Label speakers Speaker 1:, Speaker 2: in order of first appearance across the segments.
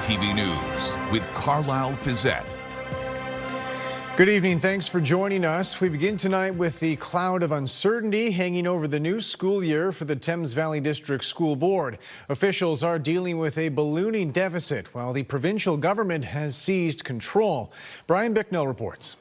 Speaker 1: CTV News with Carlyle Fiset.
Speaker 2: Good evening. Thanks for joining us. We begin tonight with the cloud of uncertainty hanging over the new school year for the Thames Valley District School Board. Officials are dealing with a ballooning deficit while the provincial government has seized control. Brian Bicknell reports.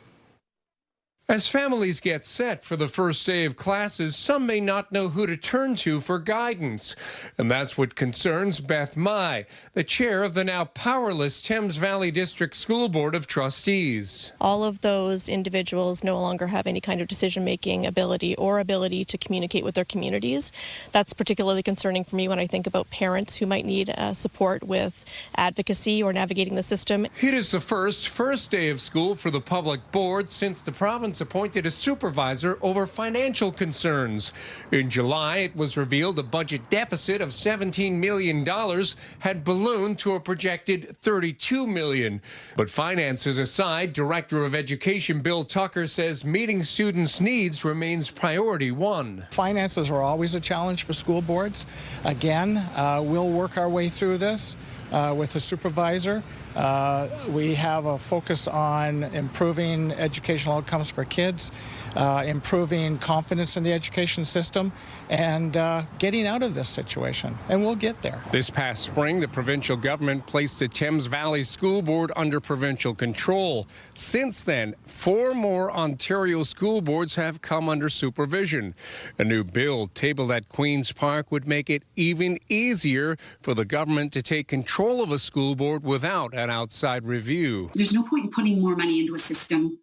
Speaker 3: As families get set for the first day of classes, some may not know who to turn to for guidance. And that's what concerns Beth Mai, the chair of the now powerless Thames Valley District School Board of Trustees.
Speaker 4: All of those individuals no longer have any kind of decision-making ability or ability to communicate with their communities. That's particularly concerning for me when I think about parents who might need support with advocacy or navigating the system.
Speaker 3: It is the first day of school for the public board since the province appointed a supervisor over financial concerns. In July, it was revealed a budget deficit of $17 million had ballooned to a projected $32 million. But finances aside, Director of Education Bill Tucker says meeting students' needs remains priority one.
Speaker 5: Finances are always a challenge for school boards. Again, we'll work our way through this with the supervisor. We have a focus on improving educational outcomes for kids, improving confidence in the education system, and getting out of this situation. And we'll get there.
Speaker 3: This past spring, the provincial government placed the Thames Valley School Board under provincial control. Since then, 4 more Ontario school boards have come under supervision. A new bill tabled at Queen's Park would make it even easier for the government to take control of a school board without an outside review.
Speaker 6: There's no point in putting more money into a system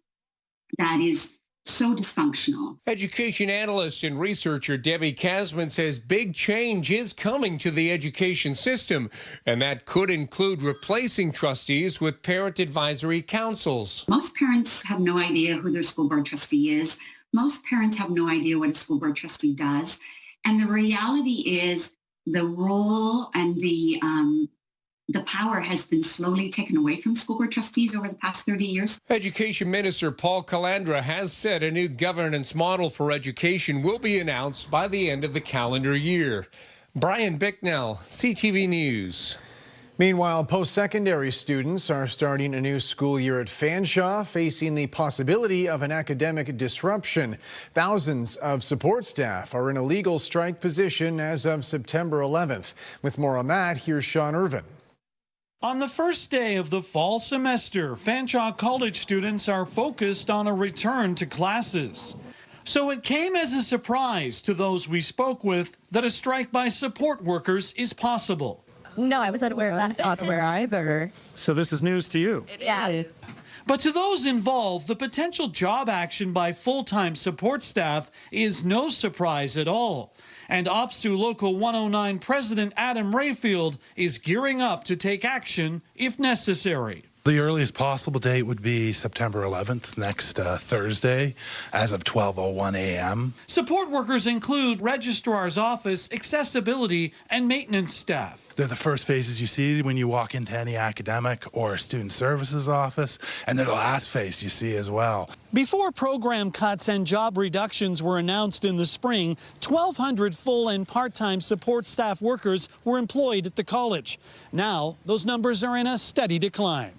Speaker 6: that is so dysfunctional.
Speaker 3: Education analyst and researcher Debbie Kasman says big change is coming to the education system, and that could include replacing trustees with parent advisory councils.
Speaker 6: Most parents have no idea who their school board trustee is. Most parents have no idea what a school board trustee does. And the reality is the role and the power has been slowly taken away from school board trustees over the past 30 years.
Speaker 3: Education Minister Paul Calandra has said a new governance model for education will be announced by the end of the calendar year. Brian Bicknell, CTV News.
Speaker 2: Meanwhile, post-secondary students are starting a new school year at Fanshawe, facing the possibility of an academic disruption. Thousands of support staff are in a legal strike position as of September 11th. With more on that, here's Sean Irvin.
Speaker 7: On the first day of the fall semester, Fanshawe College students are focused on a return to classes. So it came as a surprise to those we spoke with that a strike by support workers is possible.
Speaker 8: No, I was unaware of that. Not aware either.
Speaker 9: So this is news to you?
Speaker 8: Yeah, it is.
Speaker 7: But to those involved, the potential job action by full-time support staff is no surprise at all. And OPSU Local 109 President Adam Rayfield is gearing up to take action if necessary.
Speaker 10: The earliest possible date would be September 11th, next Thursday, as of 12:01 a.m.
Speaker 7: Support workers include registrar's office, accessibility, and maintenance staff.
Speaker 10: They're the first faces you see when you walk into any academic or student services office, and they're the last face you see as well.
Speaker 7: Before program cuts and job reductions were announced in the spring, 1,200 full and part-time support staff workers were employed at the college. Now, those numbers are in a steady decline.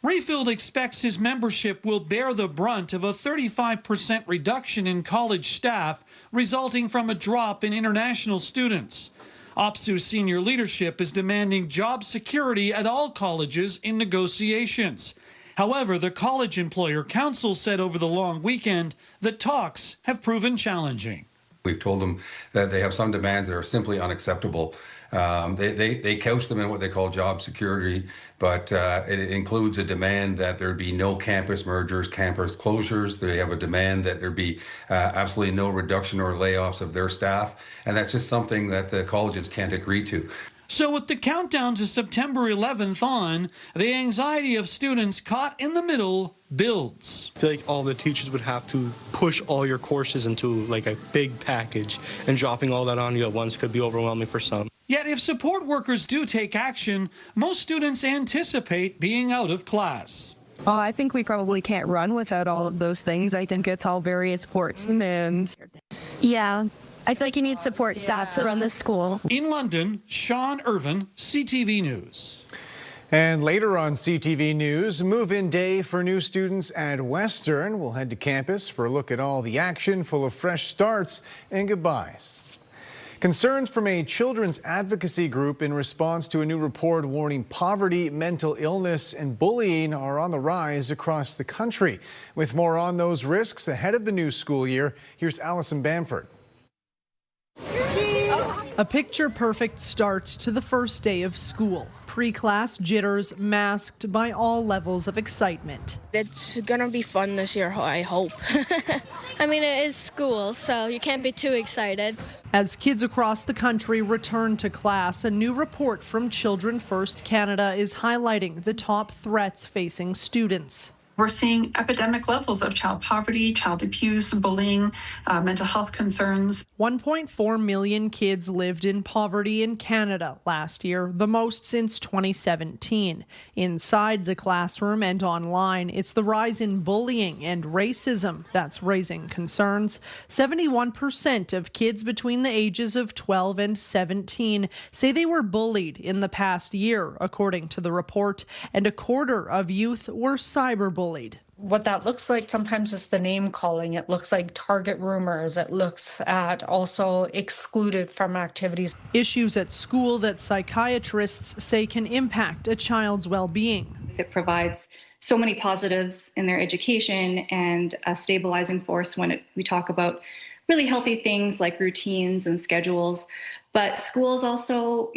Speaker 7: Rayfield expects his membership will bear the brunt of a 35% reduction in college staff resulting from a drop in international students. OPSU senior leadership is demanding job security at all colleges in negotiations. However, the College Employer Council said over the long weekend that talks have proven challenging.
Speaker 11: We've told them that they have some demands that are simply unacceptable. They couch them in what they call job security, but it includes a demand that there be no campus mergers, campus closures. They have a demand that there be absolutely no reduction or layoffs of their staff, and that's just something that the colleges can't agree to.
Speaker 7: So with the countdown to September 11th on, the anxiety of students caught in the middle builds.
Speaker 9: I feel like all the teachers would have to push all your courses into like a big package, and dropping all that on you at once could be overwhelming for some.
Speaker 7: Yet if support workers do take action, most students anticipate being out of class.
Speaker 8: Oh, I think we probably can't run without all of those things. I think it's all very important. And yeah, I feel like you need support staff to run the school.
Speaker 7: In London, Sean Irvin, CTV News.
Speaker 2: And later on CTV News, move-in day for new students at Western. We'll head to campus for a look at all the action, full of fresh starts and goodbyes. Concerns from a children's advocacy group in response to a new report warning poverty, mental illness, and bullying are on the rise across the country. With more on those risks ahead of the new school year, here's Allison Bamford.
Speaker 12: A picture-perfect start to the first day of school. Pre-class jitters masked by all levels of excitement.
Speaker 13: It's gonna be fun this year, I hope.
Speaker 14: I mean, it is school, so you can't be too excited.
Speaker 12: As kids across the country return to class, a new report from Children First Canada is highlighting the top threats facing students.
Speaker 15: We're seeing epidemic levels of child poverty, child abuse, bullying, mental health concerns.
Speaker 12: 1.4 million kids lived in poverty in Canada last year, the most since 2017. Inside the classroom and online, it's the rise in bullying and racism that's raising concerns. 71% of kids between the ages of 12 and 17 say they were bullied in the past year, according to the report, and a quarter of youth were cyberbullied.
Speaker 16: What that looks like sometimes is the name calling. It looks like target rumors. It looks at also excluded from activities.
Speaker 12: Issues at school that psychiatrists say can impact a child's well-being.
Speaker 17: It provides so many positives in their education and a stabilizing force when we talk about really healthy things like routines and schedules. But school is also,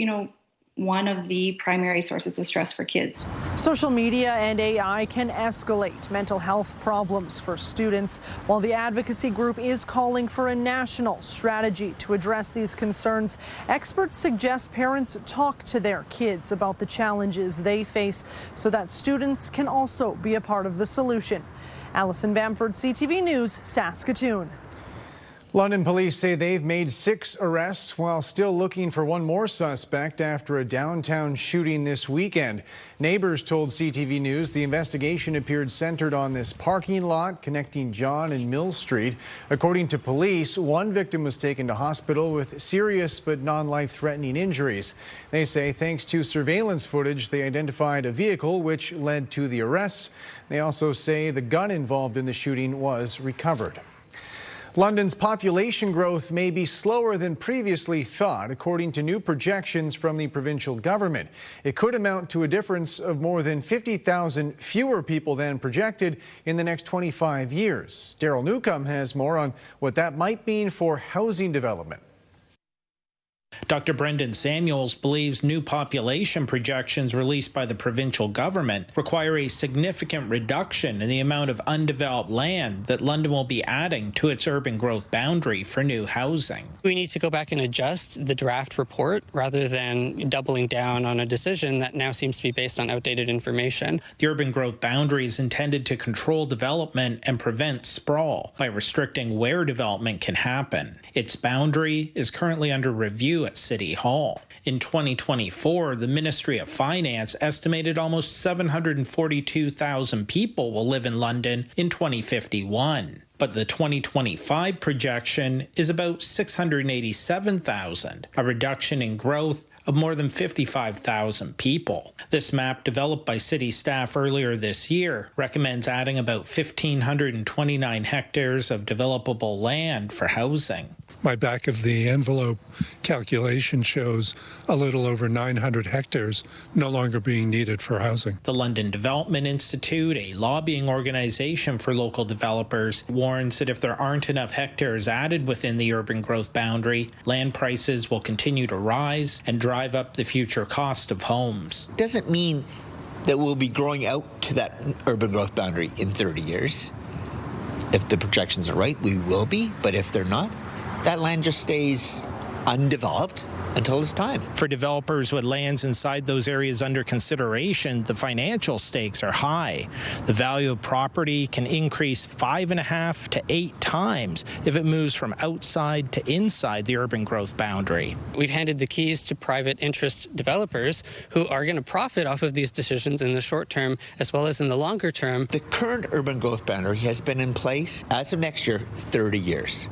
Speaker 17: one of the primary sources of stress for kids.
Speaker 12: Social media and AI can escalate mental health problems for students, while the advocacy group is calling for a national strategy to address these concerns. Experts suggest parents talk to their kids about the challenges they face so that students can also be a part of the solution. Allison Bamford, CTV News, Saskatoon.
Speaker 2: London police say they've made 6 arrests while still looking for one more suspect after a downtown shooting this weekend. Neighbors told CTV News the investigation appeared centered on this parking lot connecting John and Mill Street. According to police, one victim was taken to hospital with serious but non-life-threatening injuries. They say thanks to surveillance footage, they identified a vehicle which led to the arrests. They also say the gun involved in the shooting was recovered. London's population growth may be slower than previously thought, according to new projections from the provincial government. It could amount to a difference of more than 50,000 fewer people than projected in the next 25 years. Daryl Newcomb has more on what that might mean for housing development.
Speaker 18: Dr. Brendan Samuels believes new population projections released by the provincial government require a significant reduction in the amount of undeveloped land that London will be adding to its urban growth boundary for new housing.
Speaker 19: We need to go back and adjust the draft report rather than doubling down on a decision that now seems to be based on outdated information.
Speaker 18: The urban growth boundary is intended to control development and prevent sprawl by restricting where development can happen. Its boundary is currently under review at City Hall. In 2024, the Ministry of Finance estimated almost 742,000 people will live in London in 2051. But the 2025 projection is about 687,000, a reduction in growth of more than 55,000 people. This map, developed by city staff earlier this year, recommends adding about 1,529 hectares of developable land for housing.
Speaker 20: My back of the envelope calculation shows a little over 900 hectares no longer being needed for housing.
Speaker 18: The London Development Institute, a lobbying organization for local developers, warns that if there aren't enough hectares added within the urban growth boundary, land prices will continue to rise and drive up the future cost of homes.
Speaker 21: Doesn't mean that we'll be growing out to that urban growth boundary in 30 years. If the projections are right, we will be, but if they're not, that land just stays undeveloped until it's time.
Speaker 18: For developers with lands inside those areas under consideration, the financial stakes are high. The value of property can increase 5.5 to 8 times if it moves from outside to inside the urban growth boundary.
Speaker 19: We've handed the keys to private interest developers who are going to profit off of these decisions in the short term as well as in the longer term.
Speaker 21: The current urban growth boundary has been in place as of next year 30 years.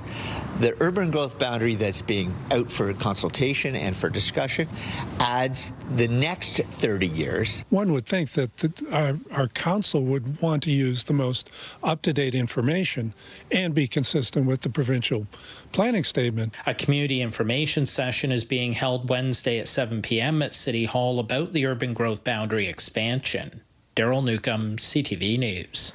Speaker 21: The urban growth boundary that's being out for consultation conversation and for discussion adds the next 30 years.
Speaker 20: One would think that our council would want to use the most up-to-date information and be consistent with the provincial planning statement.
Speaker 18: A community information session is being held Wednesday at 7 p.m. at City Hall about the urban growth boundary expansion. Daryl Newcomb, CTV News.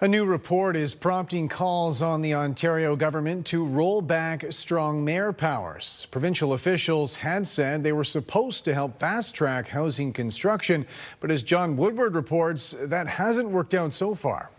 Speaker 2: A new report is prompting calls on the Ontario government to roll back strong mayor powers. Provincial officials had said they were supposed to help fast-track housing construction, but as John Woodward reports, that hasn't worked out so far.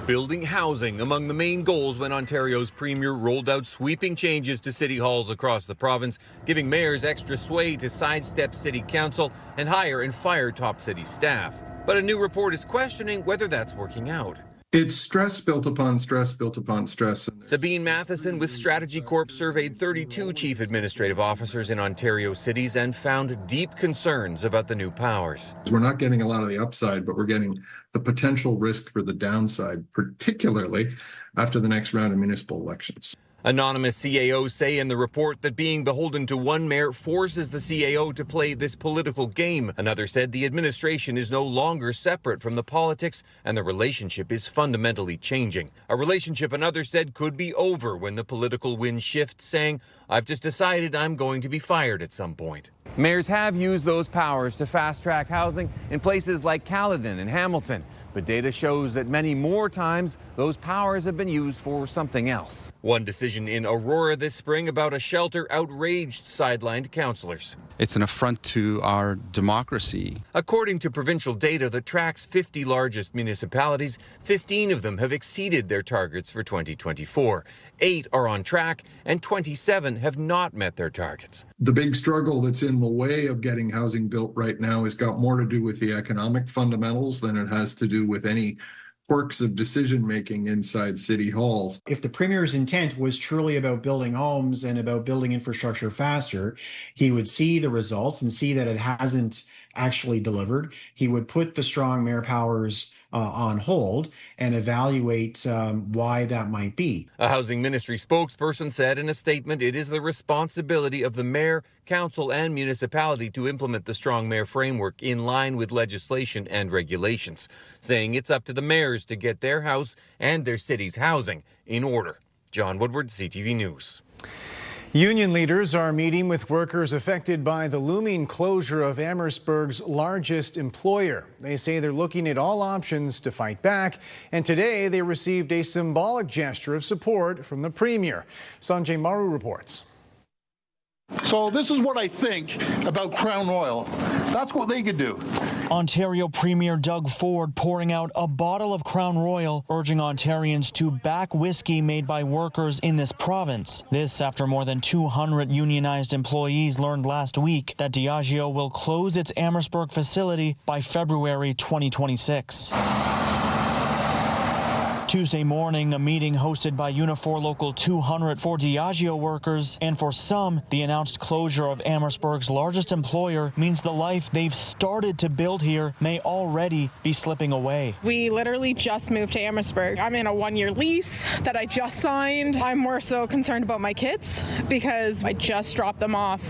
Speaker 1: Building housing among the main goals when Ontario's premier rolled out sweeping changes to city halls across the province, giving mayors extra sway to sidestep city council and hire and fire top city staff. But a new report is questioning whether that's working out.
Speaker 22: It's stress built upon stress built upon stress.
Speaker 1: Sabine Matheson with Strategy Corp surveyed 32 chief administrative officers in Ontario cities and found deep concerns about the new powers.
Speaker 22: We're not getting a lot of the upside, but we're getting the potential risk for the downside, particularly after the next round of municipal elections.
Speaker 1: Anonymous CAOs say in the report that being beholden to one mayor forces the CAO to play this political game. Another said the administration is no longer separate from the politics and the relationship is fundamentally changing. A relationship another said could be over when the political wind shifts, saying, "I've just decided I'm going to be fired at some point." Mayors have used those powers to fast-track housing in places like Caledon and Hamilton. But data shows that many more times those powers have been used for something else. One decision in Aurora this spring about a shelter outraged sidelined councillors.
Speaker 23: It's an affront to our democracy.
Speaker 1: According to provincial data that tracks 50 largest municipalities, 15 of them have exceeded their targets for 2024. 8 are on track and 27 have not met their targets.
Speaker 22: The big struggle that's in the way of getting housing built right now has got more to do with the economic fundamentals than it has to do with any quirks of decision-making inside city halls.
Speaker 24: If the Premier's intent was truly about building homes and about building infrastructure faster, he would see the results and see that it hasn't actually delivered. He would put the strong mayor powers on hold and evaluate why that might be.
Speaker 1: A housing ministry spokesperson said in a statement it is the responsibility of the mayor, council and municipality to implement the strong mayor framework in line with legislation and regulations, saying it's up to the mayors to get their house and their city's housing in order. John Woodward, CTV News.
Speaker 2: Union leaders are meeting with workers affected by the looming closure of Amherstburg's largest employer. They say they're looking at all options to fight back, and today they received a symbolic gesture of support from the Premier. Sanjay Maru reports.
Speaker 25: So this is what I think about Crown Royal. That's what they could do.
Speaker 26: Ontario Premier Doug Ford pouring out a bottle of Crown Royal, urging Ontarians to back whiskey made by workers in this province. This after more than 200 unionized employees learned last week that Diageo will close its Amherstburg facility by February 2026. Tuesday morning, a meeting hosted by Unifor Local 200 for Diageo workers, and for some, the announced closure of Amherstburg's largest employer means the life they've started to build here may already be slipping away.
Speaker 27: We literally just moved to Amherstburg. I'm in a one-year lease that I just signed. I'm more so concerned about my kids because I just dropped them off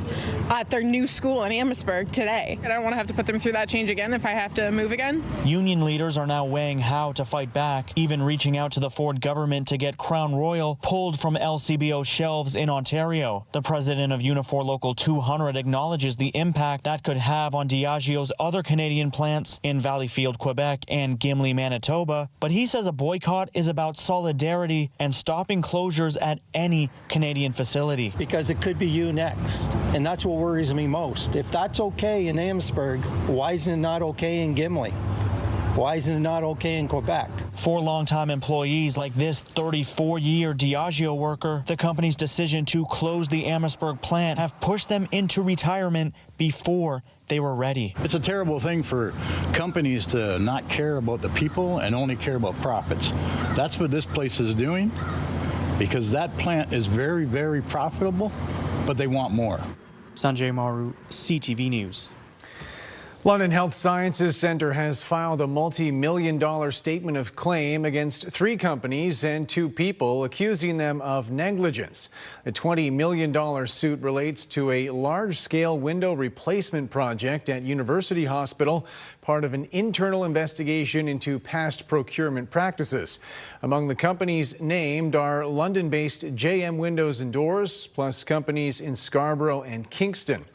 Speaker 27: at their new school in Amherstburg today. I don't want to have to put them through that change again if I have to move again.
Speaker 26: Union leaders are now weighing how to fight back, even reaching out to the Ford government to get Crown Royal pulled from LCBO shelves in Ontario. The president of Unifor Local 200 acknowledges the impact that could have on Diageo's other Canadian plants in Valleyfield, Quebec and Gimli, Manitoba, but he says a boycott is about solidarity and stopping closures at any Canadian facility.
Speaker 28: Because it could be you next, and that's what worries me most. If that's okay in Amherstburg, why isn't it not okay in Gimli? Why isn't it not okay in Quebec?
Speaker 26: For longtime employees like this 34-year Diageo worker, the company's decision to close the Amherstburg plant have pushed them into retirement before they were ready.
Speaker 29: It's a terrible thing for companies to not care about the people and only care about profits. That's what this place is doing, because that plant is very, very profitable, but they want more.
Speaker 26: Sanjay Maru, CTV News.
Speaker 2: London Health Sciences Centre has filed a multi-million-dollar statement of claim against 3 companies and 2 people, accusing them of negligence. The $20 million suit relates to a large-scale window replacement project at University Hospital, part of an internal investigation into past procurement practices. Among the companies named are London-based JM Windows and Doors, plus companies in Scarborough and Kingston.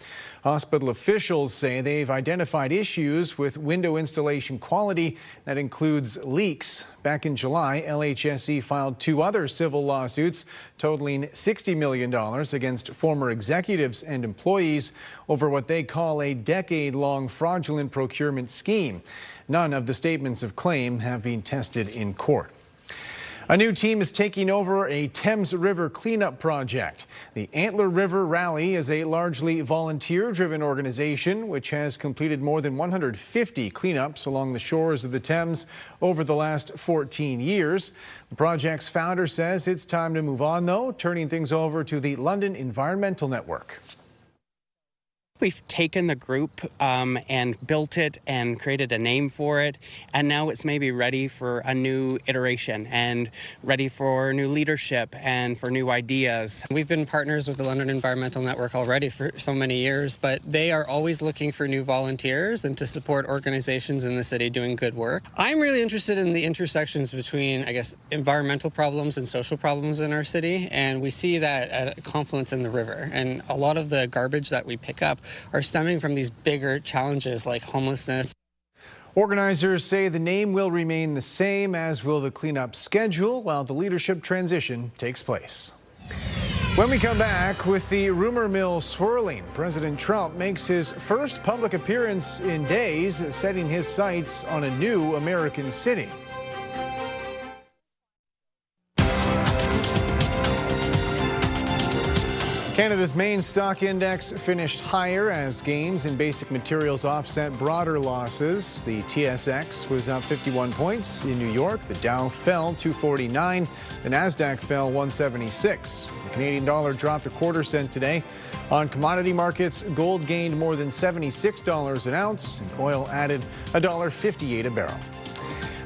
Speaker 2: Hospital officials say they've identified issues with window installation quality that includes leaks. Back in July, LHSE filed 2 other civil lawsuits totaling $60 million against former executives and employees over what they call a decade-long fraudulent procurement scheme. None of the statements of claim have been tested in court. A new team is taking over a Thames River cleanup project. The Antler River Rally is a largely volunteer-driven organization which has completed more than 150 cleanups along the shores of the Thames over the last 14 years. The project's founder says it's time to move on, though, turning things over to the London Environmental Network.
Speaker 3: We've taken the group and built it and created a name for it, and now it's maybe ready for a new iteration and ready for new leadership and for new ideas.
Speaker 19: We've been partners with the London Environmental Network already for so many years, but they are always looking for new volunteers and to support organizations in the city doing good work. I'm really interested in the intersections between, I guess, environmental problems and social problems in our city, and we see that at a confluence in the river. And a lot of the garbage that we pick up are stemming from these bigger challenges like homelessness.
Speaker 2: Organizers say the name will remain the same, as will the cleanup schedule, while the leadership transition takes place. When we come back, with the rumor mill swirling, President Trump makes his first public appearance in days, setting his sights on a new American city. Canada's main stock index finished higher as gains in basic materials offset broader losses. The TSX was up 51 points in New York. The Dow fell 249. The Nasdaq fell 176. The Canadian dollar dropped a quarter cent today. On commodity markets, gold gained more than $76 an ounce, and oil added $1.58 a barrel.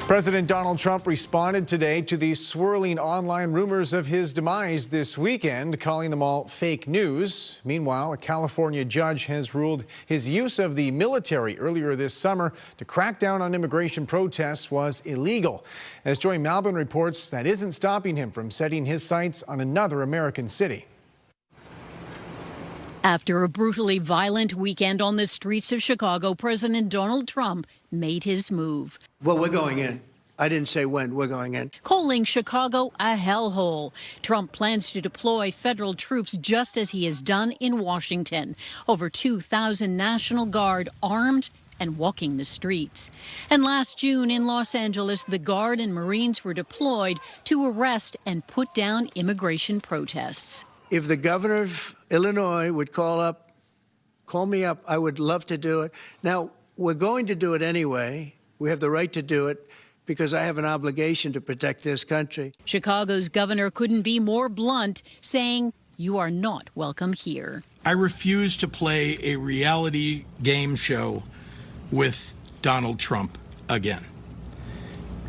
Speaker 2: President Donald Trump responded today to the swirling online rumors of his demise this weekend, calling them all fake news. Meanwhile, a California judge has ruled his use of the military earlier this summer to crack down on immigration protests was illegal. As Joy Malbon reports, that isn't stopping him from setting his sights on another American city.
Speaker 4: After a brutally violent weekend on the streets of Chicago, President Donald Trump made his move.
Speaker 5: Well, we're going in. I didn't say when. We're going in.
Speaker 4: Calling Chicago a hellhole. Trump plans to deploy federal troops just as he has done in Washington. Over 2,000 National Guard armed and walking the streets. And last June in Los Angeles, the Guard and Marines were deployed to arrest and put down immigration protests.
Speaker 5: If the governor of Illinois would call me up, I would love to do it. Now, we're going to do it anyway. We have the right to do it because I have an obligation to protect this country.
Speaker 4: Chicago's governor couldn't be more blunt, saying, "You are not welcome here."
Speaker 6: I refuse to play a reality game show with Donald Trump again.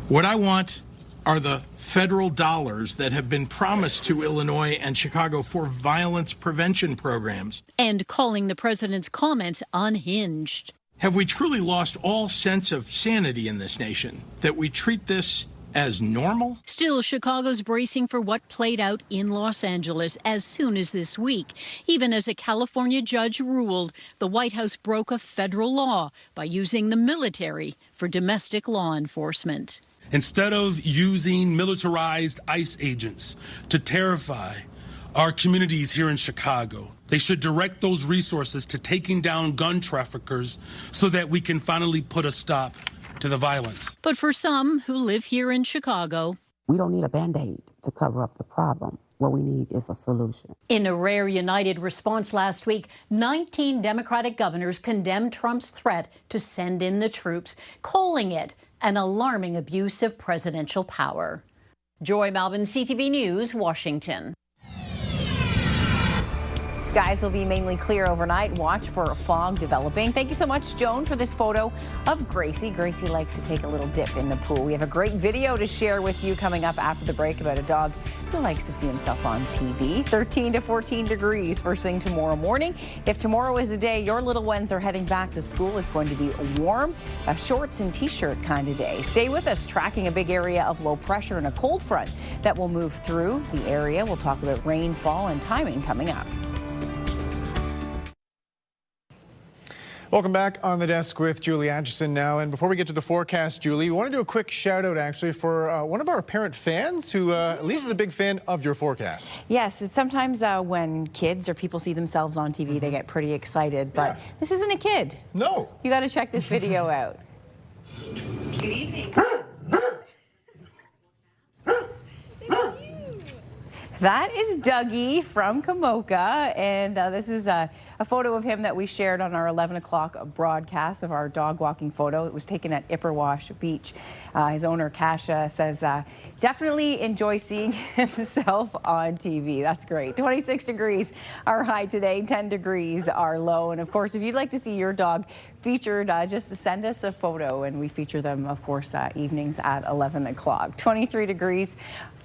Speaker 6: What I want are the federal dollars that have been promised to Illinois and Chicago for violence prevention programs.
Speaker 4: And calling the president's comments unhinged.
Speaker 6: Have we truly lost all sense of sanity in this nation, that we treat this as normal?
Speaker 4: Still, Chicago's bracing for what played out in Los Angeles as soon as this week. Even as a California judge ruled, the White House broke a federal law by using the military for domestic law enforcement.
Speaker 7: Instead of using militarized ICE agents to terrify our communities here in Chicago, they should direct those resources to taking down gun traffickers so that we can finally put a stop to the violence.
Speaker 4: But for some who live here in Chicago,
Speaker 8: we don't need a Band-Aid to cover up the problem. What we need is a solution.
Speaker 4: In a rare united response last week, 19 Democratic governors condemned Trump's threat to send in the troops, calling it an alarming abuse of presidential power. Joy Malbon, CTV News, Washington.
Speaker 9: Skies will be mainly clear overnight. Watch for fog developing. Thank you so much, Joan, for this photo of Gracie. Gracie likes to take a little dip in the pool. We have a great video to share with you coming up after the break about a dog who likes to see himself on TV. 13 to 14 degrees first thing tomorrow morning. If tomorrow is the day your little ones are heading back to school, it's going to be warm, a shorts and t-shirt kind of day. Stay with us, tracking a big area of low pressure and a cold front that will move through the area. We'll talk about rainfall and timing coming up.
Speaker 2: Welcome back on the desk with Julie Atchison now. And before we get to the forecast, Julie, we want to do a quick shout out actually for one of our parent fans who at least is a big fan of your forecast.
Speaker 9: Yes, it's sometimes when kids or people see themselves on TV, they get pretty excited, but this isn't a kid.
Speaker 2: No.
Speaker 9: You got to check this video out. Good evening. That is Dougie from Komoka, and this is a photo of him that we shared on our 11 o'clock broadcast of our dog walking photo. It was taken at Ipperwash Beach. His owner, Kasha, says definitely enjoy seeing himself on TV. That's great. 26 degrees our high today, 10 degrees our low. And of course, if you'd like to see your dog featured, just send us a photo, and we feature them, of course, evenings at 11 o'clock. 23 degrees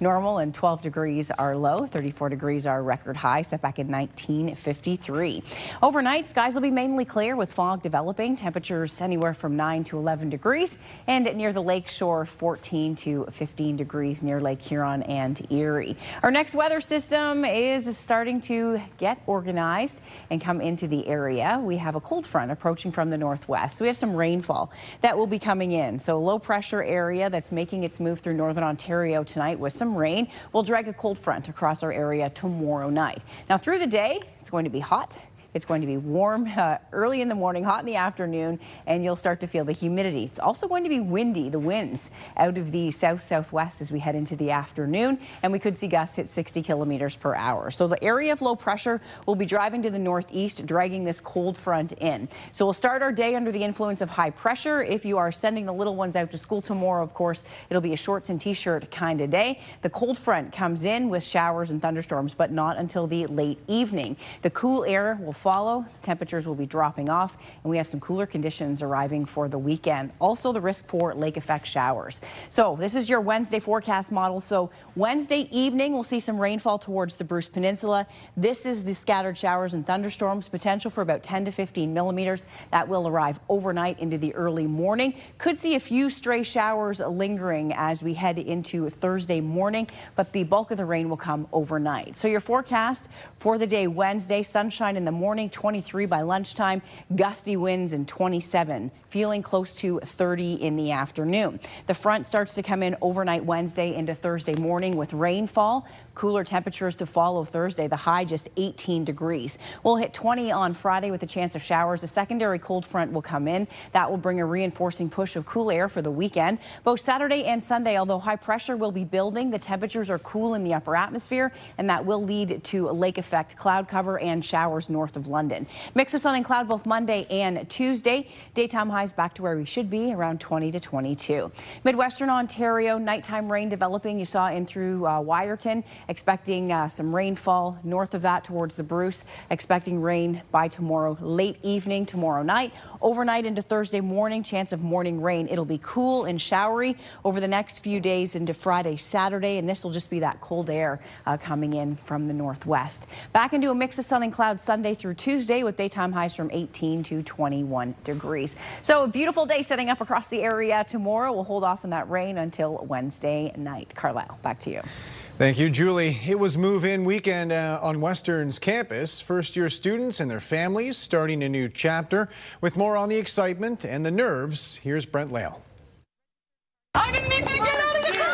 Speaker 9: normal and 12 degrees our low. 34 degrees our record high, set back in 1953. Overnight, skies will be mainly clear with fog developing. Temperatures anywhere from 9 to 11 degrees, and near the lake shore, 14 to 15 degrees near Lake Huron and Erie. Our next weather system is starting to get organized and come into the area. We have a cold front approaching from the northwest. So we have some rainfall that will be coming in. So low pressure area that's making its move through northern Ontario tonight with some rain will drag a cold front across our area tomorrow night. Now through the day, it's going to be hot. It's going to be warm early in the morning, hot in the afternoon, and you'll start to feel the humidity. It's also going to be windy, the winds out of the south-southwest as we head into the afternoon, and we could see gusts hit 60 kilometers per hour. So the area of low pressure will be driving to the northeast, dragging this cold front in. So we'll start our day under the influence of high pressure. If you are sending the little ones out to school tomorrow, of course, it'll be a shorts and t-shirt kind of day. The cold front comes in with showers and thunderstorms, but not until the late evening. The cool air will follow. The temperatures will be dropping off, and we have some cooler conditions arriving for the weekend. Also, the risk for lake effect showers. So this is your Wednesday forecast model. So Wednesday evening, we'll see some rainfall towards the Bruce Peninsula. This is the scattered showers and thunderstorms, potential for about 10 to 15 millimeters. That will arrive overnight into the early morning. Could see a few stray showers lingering as we head into Thursday morning, but the bulk of the rain will come overnight. So your forecast for the day Wednesday, sunshine in the morning, 23 by lunchtime, gusty winds and 27, feeling close to 30 in the afternoon. The front starts to come in overnight Wednesday into Thursday morning with rainfall. Cooler temperatures to follow Thursday, the high just 18 degrees. We'll hit 20 on Friday with a chance of showers. A secondary cold front will come in. That will bring a reinforcing push of cool air for the weekend. Both Saturday and Sunday, although high pressure will be building, the temperatures are cool in the upper atmosphere, and that will lead to lake effect cloud cover and showers north of London. Mix of sun and cloud both Monday and Tuesday. Daytime highs back to where we should be, around 20 to 22. Midwestern Ontario, nighttime rain developing. You saw in through Wyerton. Expecting some rainfall north of that towards the Bruce. Expecting rain by tomorrow late evening, tomorrow night. Overnight into Thursday morning, chance of morning rain. It'll be cool and showery over the next few days into Friday, Saturday, and this will just be that cold air coming in from the northwest. Back into a mix of sun and clouds Sunday through Tuesday with daytime highs from 18 to 21 degrees. So a beautiful day setting up across the area tomorrow. We'll hold off on that rain until Wednesday night. Carlyle, back to you.
Speaker 2: Thank you, Julie. It was move-in weekend on Western's campus. First-year students and their families starting a new chapter. With more on the excitement and the nerves, here's Brent Lale.
Speaker 10: I didn't need to get out of the car!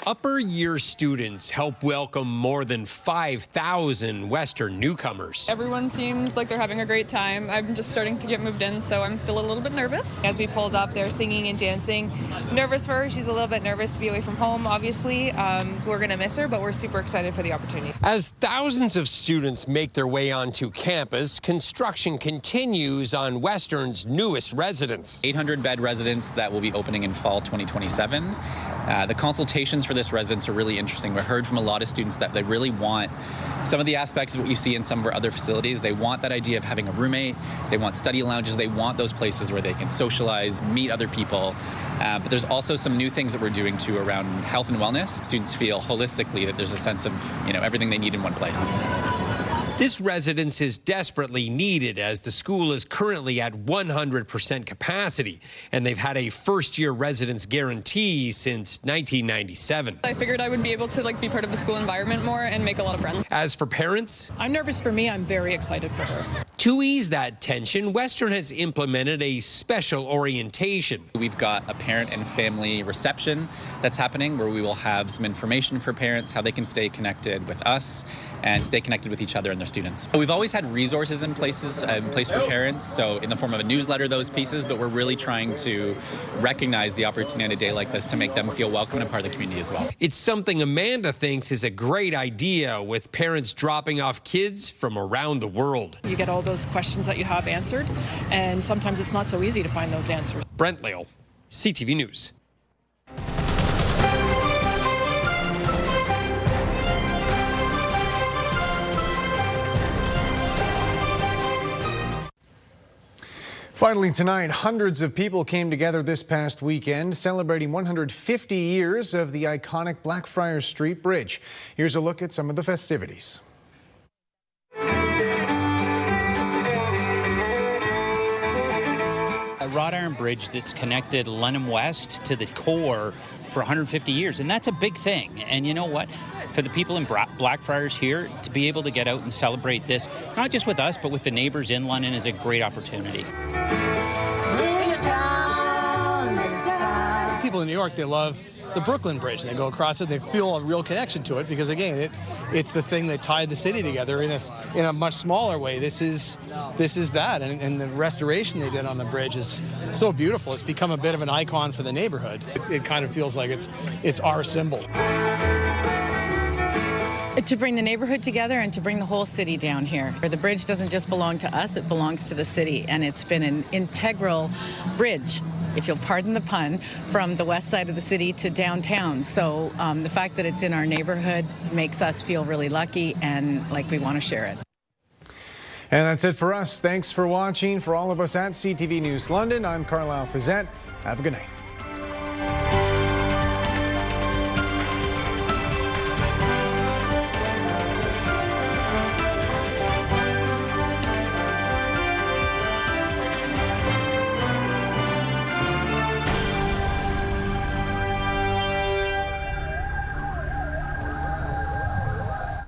Speaker 11: Upper year students help welcome more than 5,000 Western newcomers.
Speaker 10: Everyone seems like they're having a great time. I'm just starting to get moved in, so I'm still a little bit nervous. As we pulled up, they're singing and dancing. Nervous for her. She's a little bit nervous to be away from home, obviously. We're going to miss her, but we're super excited for the opportunity.
Speaker 11: As thousands of students make their way onto campus, construction continues on Western's newest residence.
Speaker 12: 800-bed residence that will be opening in fall 2027. The consultations for this residence are really interesting. We heard from a lot of students that they really want Some of the aspects of what you see in some of our other facilities, they want that idea of having a roommate, they want study lounges, they want those places where they can socialize, meet other people. But there's also some new things that we're doing too around health and wellness. Students feel holistically that there's a sense of, everything they need in one place.
Speaker 11: This residence is desperately needed as the school is currently at 100% capacity, and they've had a first-year residence guarantee since 1997.
Speaker 10: I figured I would be able to be part of the school environment more and make a lot of friends.
Speaker 11: As for parents,
Speaker 27: I'm nervous for me. I'm very excited for her.
Speaker 11: to ease that tension, Western has implemented a special orientation.
Speaker 12: We've got a parent and family reception that's happening where we will have some information for parents, how they can stay connected with us and stay connected with each other and their students. We've always had resources in place for parents, so in the form of a newsletter, those pieces, but we're really trying to recognize the opportunity on a day like this to make them feel welcome and part of the community as well.
Speaker 11: It's something Amanda thinks is a great idea, with parents dropping off kids from around the world.
Speaker 27: You get all those questions that you have answered, and sometimes it's not so easy to find those answers.
Speaker 11: Brent Lale, CTV News.
Speaker 2: Finally tonight, hundreds of people came together this past weekend celebrating 150 years of the iconic Blackfriars Street Bridge. Here's a look at some of the festivities.
Speaker 13: A wrought iron bridge that's connected London West to the core for 150 years, and that's a big thing. And you know what? For the people in Blackfriars here, to be able to get out and celebrate this, not just with us, but with the neighbors in London, is a great opportunity.
Speaker 14: People in New York, they love the Brooklyn Bridge. They go across it, they feel a real connection to it because, again, it's the thing that tied the city together in a much smaller way. This is that, and the restoration they did on the bridge is so beautiful. It's become a bit of an icon for the neighborhood. It kind of feels like it's our symbol.
Speaker 15: To bring the neighborhood together and to bring the whole city down here. The bridge doesn't just belong to us, it belongs to the city, and it's been an integral bridge, if you'll pardon the pun, from the west side of the city to downtown. So the fact that it's in our neighborhood makes us feel really lucky and like we want to share it.
Speaker 2: And that's it for us. Thanks for watching. For all of us at CTV News London, I'm Carlyle Fiset. Have a good night.